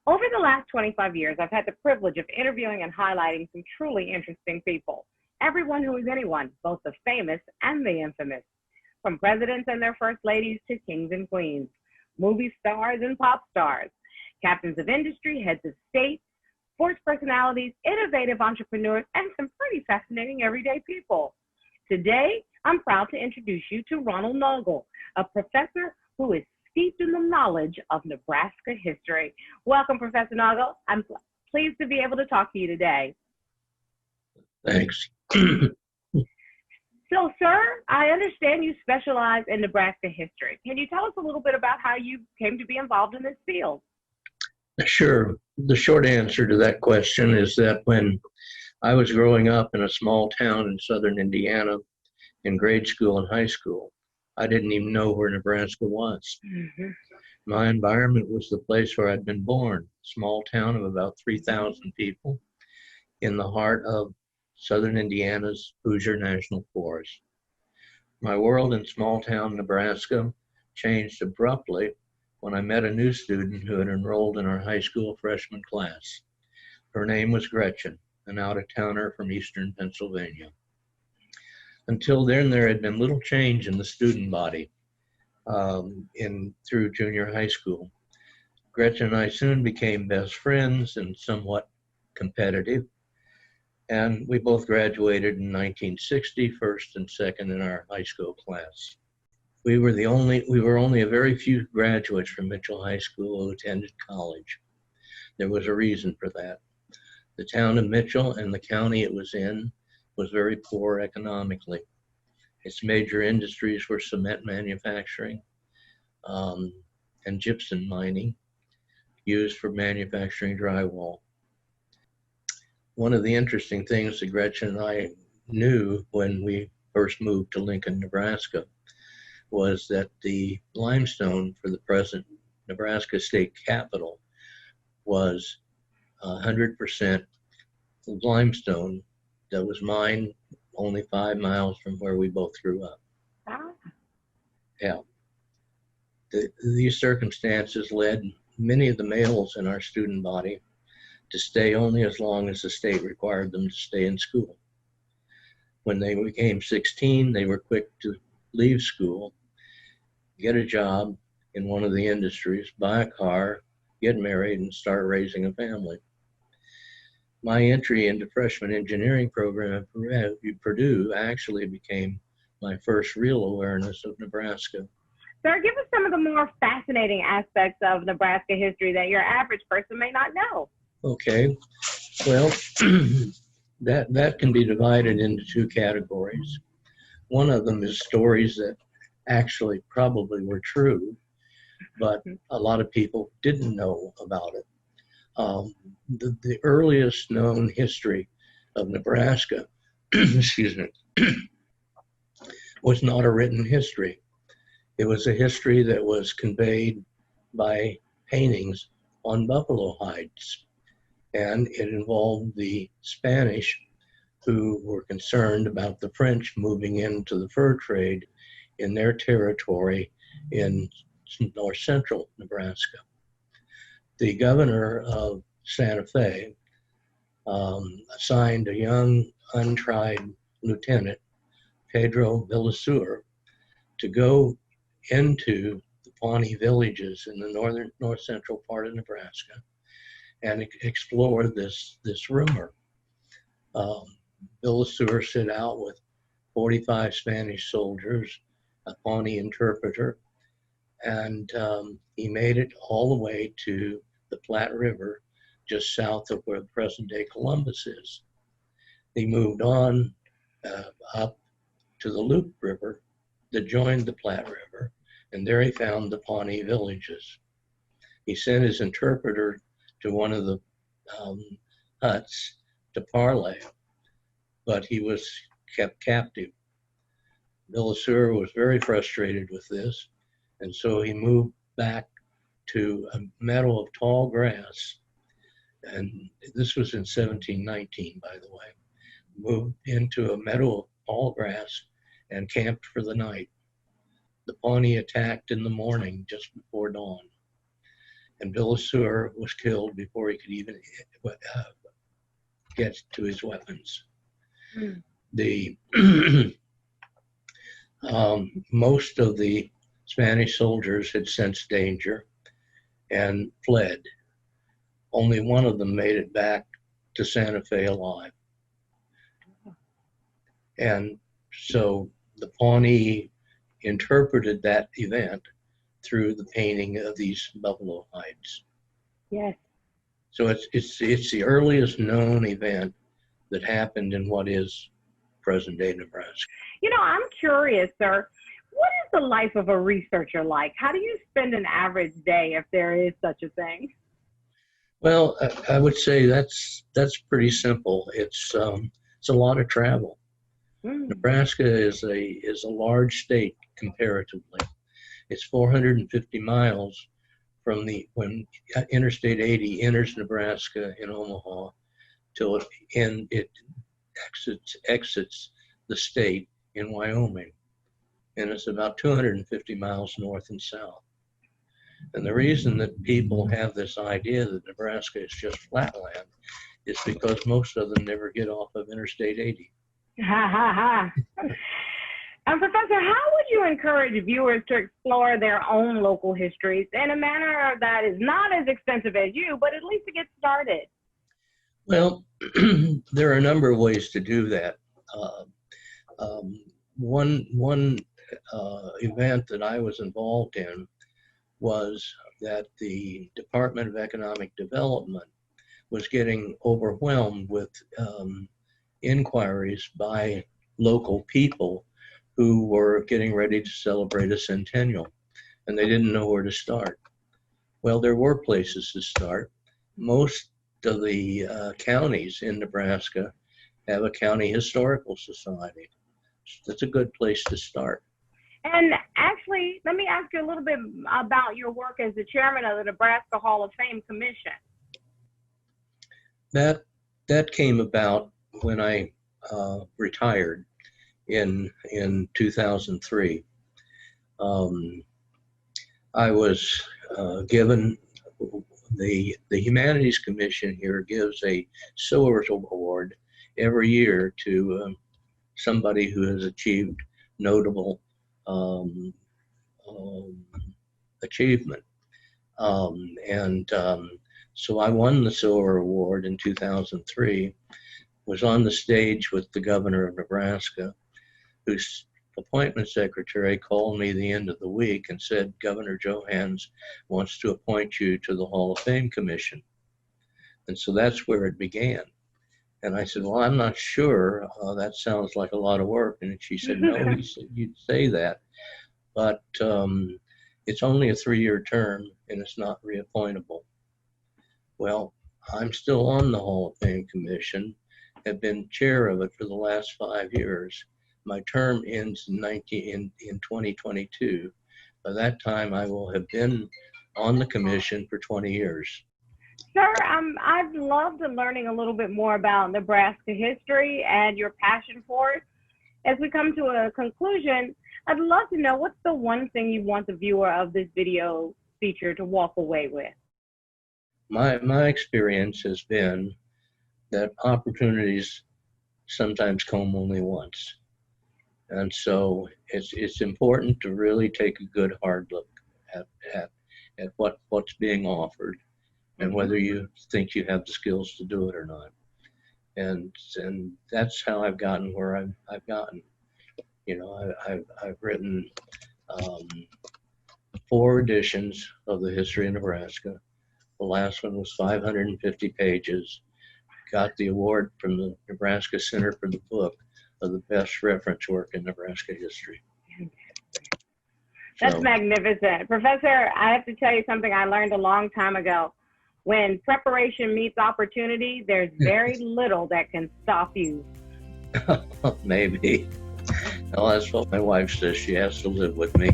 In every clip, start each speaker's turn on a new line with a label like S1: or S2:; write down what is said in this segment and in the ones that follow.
S1: Over the last 25 years, I've had the privilege of interviewing and highlighting some truly interesting people. Everyone who is anyone, both the famous and the infamous. From presidents and their first ladies to kings and queens, movie stars and pop stars, captains of industry, heads of state, sports personalities, innovative entrepreneurs, and some pretty fascinating everyday people. Today, I'm proud to introduce you to Ronald Naugle, a professor who is steeped in the knowledge of Nebraska history. Welcome, Professor Naugle. I'm pleased to be able to talk to you today.
S2: Thanks.
S1: So, sir, I understand you specialize in Nebraska history. Can you tell us a little bit about how you came to be involved in this field?
S2: Sure. The short answer to that question is that when I was growing up in a small town in southern Indiana, in grade school and high school, I didn't even know where Nebraska was.
S1: Mm-hmm.
S2: My environment was the place where I'd been born, a small town of about 3,000 people in the heart of southern Indiana's Hoosier National Forest. My world in small town Nebraska changed abruptly when I met a new student who had enrolled in our high school freshman class. Her name was Gretchen, an out-of-towner from eastern Pennsylvania. Until then, there had been little change in the student body through junior high school. Gretchen and I soon became best friends and somewhat competitive, and we both graduated in 1960, first and second in our high school class. We were only a very few graduates from Mitchell High School who attended college. There was a reason for that. The town of Mitchell and the county it was in was very poor economically. Its major industries were cement manufacturing and gypsum mining, used for manufacturing drywall. One of the interesting things that Gretchen and I knew when we first moved to Lincoln, Nebraska, was that the limestone for the present Nebraska state capitol was 100% limestone that was mined only 5 miles from where we both grew up.
S1: Ah.
S2: Yeah. These circumstances led many of the males in our student body to stay only as long as the state required them to stay in school. When they became 16, they were quick to leave school, get a job in one of the industries, buy a car, get married, and start raising a family. My entry into freshman engineering program at Purdue actually became my first real awareness of Nebraska.
S1: Sir, give us some of the more fascinating aspects of Nebraska history that your average person may not know.
S2: Okay, well, that can be divided into two categories. One of them is stories that actually probably were true, but a lot of people didn't know about it. The earliest known history of Nebraska, excuse me, was not a written history. It was a history that was conveyed by paintings on buffalo hides. And it involved the Spanish who were concerned about the French moving into the fur trade in their territory in north central Nebraska. The governor of Santa Fe assigned a young, untried lieutenant, Pedro Villasur, to go into the Pawnee villages in the north central part of Nebraska and explore this rumor. Villasur set out with 45 Spanish soldiers, a Pawnee interpreter, and he made it all the way to the Platte River, just south of where present-day Columbus is. He moved on up to the Loup River that joined the Platte River, and there he found the Pawnee villages. He sent his interpreter to one of the huts to parley, but he was kept captive. Villasur was very frustrated with this, and so he moved back to a meadow of tall grass, and this was in 1719, by the way, moved into a meadow of tall grass and camped for the night. The Pawnee attacked in the morning just before dawn. and Bill Seward was killed before he could even get to his weapons.
S1: Mm.
S2: The most of the Spanish soldiers had sensed danger and fled. Only one of them made it back to Santa Fe alive. And so the Pawnee interpreted that event through the painting of these buffalo hides.
S1: Yes.
S2: So it's the earliest known event that happened in what is present-day Nebraska.
S1: You know, I'm curious, sir. What is the life of a researcher like? How do you spend an average day, if there is such a thing?
S2: Well, I would say that's pretty simple. It's a lot of travel. Nebraska is a large state comparatively. It's 450 miles from when Interstate 80 enters Nebraska in Omaha till it exits the state in Wyoming, and it's about 250 miles north and south. And the reason that people have this idea that Nebraska is just flatland is because most of them never get off of Interstate 80.
S1: Ha ha ha. Professor, how would you encourage viewers to explore their own local histories in a manner that is not as extensive as you, but at least to get started?
S2: Well, there are a number of ways to do that. One event that I was involved in was that the Department of Economic Development was getting overwhelmed with inquiries by local people who were getting ready to celebrate a centennial, and they didn't know where to start. Well, there were places to start. Most of the counties in Nebraska have a county historical society. That's a good place to start.
S1: And actually, let me ask you a little bit about your work as the chairman of the Nebraska Hall of Fame Commission.
S2: That came about when I retired in 2003. I was given the Humanities Commission here gives a Silver Award every year to somebody who has achieved notable achievement. So I won the Silver Award in 2003, was on the stage with the governor of Nebraska, whose appointment secretary called me the end of the week and said, Governor Johans wants to appoint you to the Hall of Fame Commission. And so that's where it began. And I said, well, I'm not sure. That sounds like a lot of work. And she said, no, he said, you'd say that. But it's only a 3-year term and it's not reappointable. Well, I'm still on the Hall of Fame Commission, have been chair of it for the last 5 years. My term ends in 2022. By that time, I will have been on the commission for 20 years.
S1: Sir, I've loved learning a little bit more about Nebraska history and your passion for it. As we come to a conclusion, I'd love to know what's the one thing you want the viewer of this video feature to walk away with?
S2: My experience has been that opportunities sometimes come only once. And so it's important to really take a good hard look at what's being offered and whether you think you have the skills to do it or not. And that's how I've gotten where I've gotten. You know, I've written 4 editions of the history of Nebraska. The last one was 550 pages. Got the award from the Nebraska Center for the Book of the best reference work in Nebraska history.
S1: That's magnificent. Professor, I have to tell you something I learned a long time ago. When preparation meets opportunity, there's very little that can stop you.
S2: Maybe. Well, that's what my wife says. She has to live with me.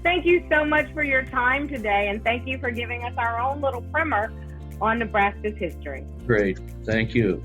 S1: Thank you so much for your time today, and thank you for giving us our own little primer on Nebraska's history.
S2: Great. Thank you.